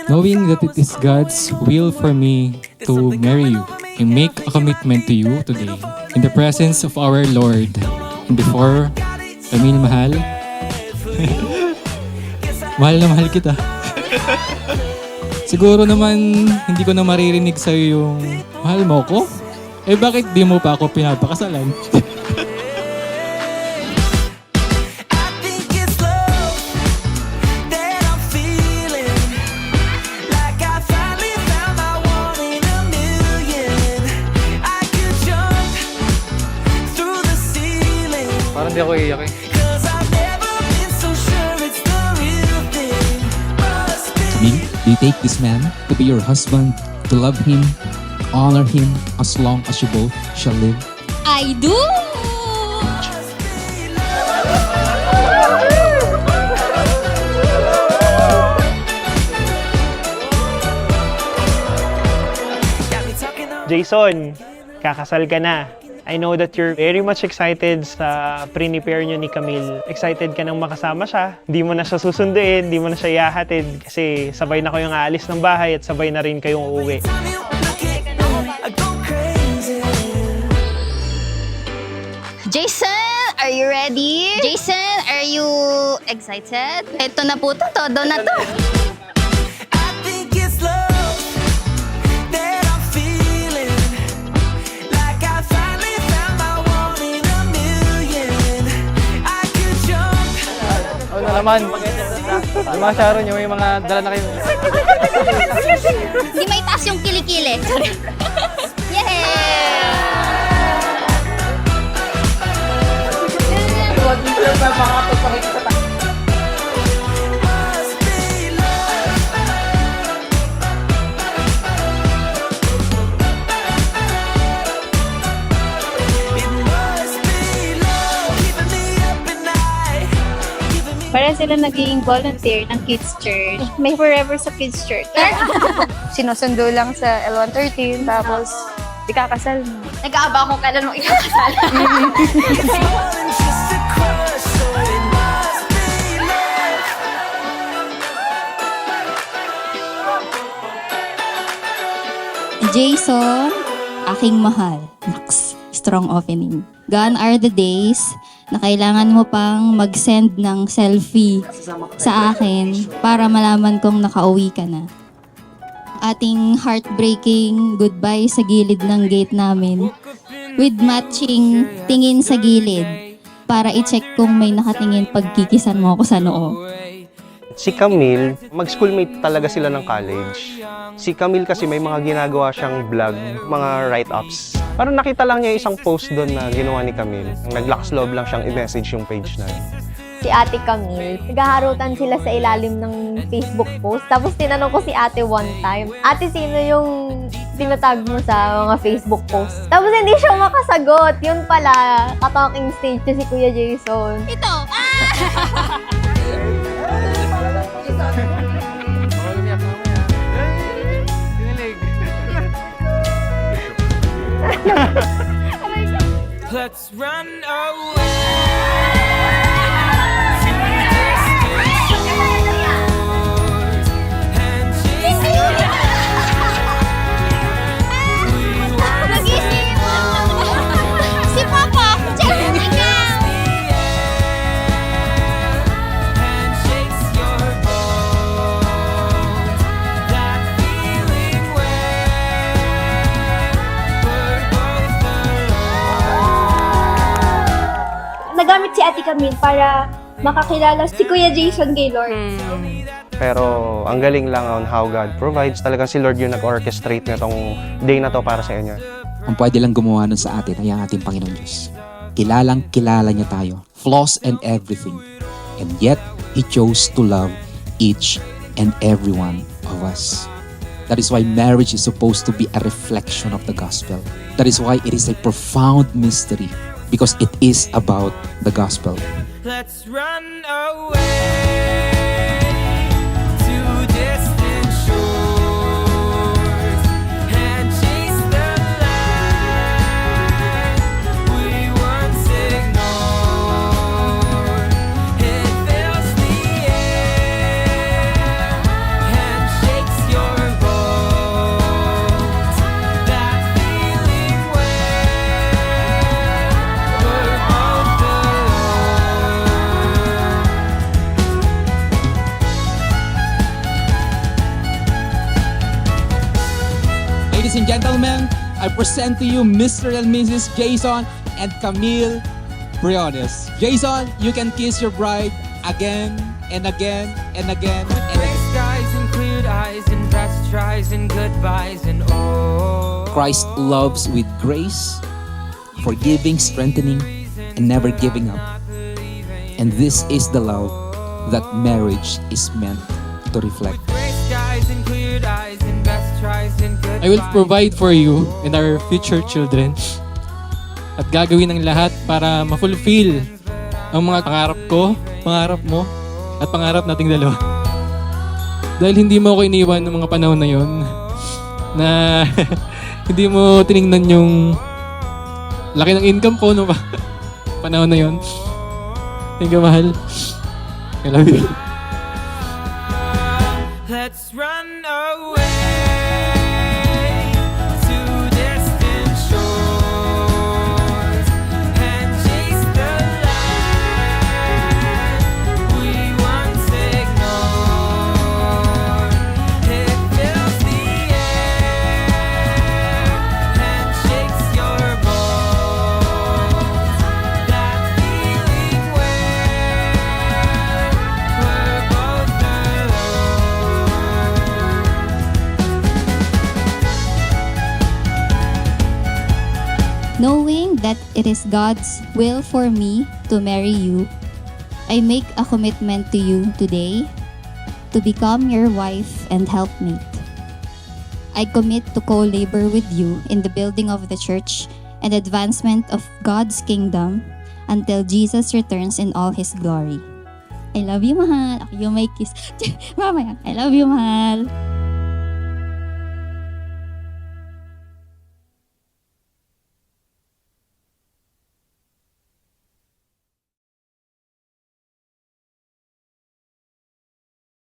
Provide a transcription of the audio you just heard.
knowing that it is God's will for me to marry you, I make a commitment to you today in the presence of our Lord and before Camille Mahal. Mahal na mahal kita. Siguro naman hindi ko na maririnig sa'yo yung mahal mo ko? Eh bakit di mo pa ako pinapakasalan? Parang di ako iiyak eh. Camille, do you take this man to be your husband, to love him, honor him as long as you both shall live? I do! Jason, kakasal ka na. I know that you're very much excited sa prepare nyo ni Camille. Excited ka nang makasama siya. Hindi mo na siya susunduin, hindi mo na siya ihahatid kasi sabay na kayong aalis ng bahay at sabay na rin kayong uuwi. Jason, are you ready? Jason, are you excited? Ito na po to, todo na to. Ano naman? Yung mga Sharon, yung may mga dala na kayo. Hindi may taas yung kilikili. Yeah! Para sila naging volunteer ng Kids Church. May forever sa Kids Church. Sinusundo lang sa L113, tapos ikakasal mo. Nag-aaba kung kailan mo ikakasal. Jason, aking mahal. Naks, strong opening. Gone are the days na kailangan mo pang mag-send ng selfie sa akin para malaman kong nakauwi ka na. Ating heartbreaking goodbye sa gilid ng gate namin with matching tingin sa gilid para i-check kung may nakatingin pagkikisan mo ako sa noo. Si Camille, mag-schoolmate talaga sila ng college. Si Camille kasi may mga ginagawa siyang vlog, mga write-ups. Parang nakita lang niya isang post doon na ginawa ni Camille. Naglakas loob lang siyang i-message yung page na yun. Si Ate Camille, naghaharutan sila sa ilalim ng Facebook post. Tapos tinanong ko si Ate one time, Ate, sino yung tinatag mo sa mga Facebook post? Tapos hindi siya makasagot. Yun pala, ka-talking stage si Kuya Jason. Ito! Let's run away. Si Papa! Jason, ikaw! Nagamit si Ate Camille para makakilala si Kuya Jason kay Lord. Pero ang galing lang on how God provides. Talagang si Lord yung nag-orchestrate na tong day na to para sa inyo. Ang pwede lang gumawa nun sa atin ay ang ating Panginoon Diyos. Kilalang kilala niya tayo. Flaws and everything. And yet, He chose to love each and every one of us. That is why marriage is supposed to be a reflection of the gospel. That is why it is a profound mystery because it is about the gospel. Let's run away to distant shores and chase the light we once ignored. It fills the air and shakes I present to you Mr. and Mrs. Jason and Camille Briones. Jason, you can kiss your bride again and again and again With and gray again. skies and cleared eyes and past tries and goodbyes and oh. Christ loves with grace, forgiving, strengthening, and never giving up. And this is the love that marriage is meant to reflect. Gray skies and cleared eyes and past tries and goodbyes. I will provide for you and our future children at gagawin ng lahat para ma-fulfill ang mga pangarap ko, pangarap mo, at pangarap nating dalawa. Dahil hindi mo ako iniwan ng mga panahon na yon na hindi mo tiningnan yung laki ng income ko no panahon na yon. Thank you, mahal. I love you. Let's run away to distant shores and chase the light we once ignored. It fills the air and shakes your bones. That feeling where we're both alone. Knowing that it is God's will for me to marry you, I make a commitment to you today to become your wife and helpmate. I commit to co-labor with you in the building of the church and advancement of God's kingdom until Jesus returns in all His glory. I love you, mahal. You may kiss. Mamaya. I love you, mahal.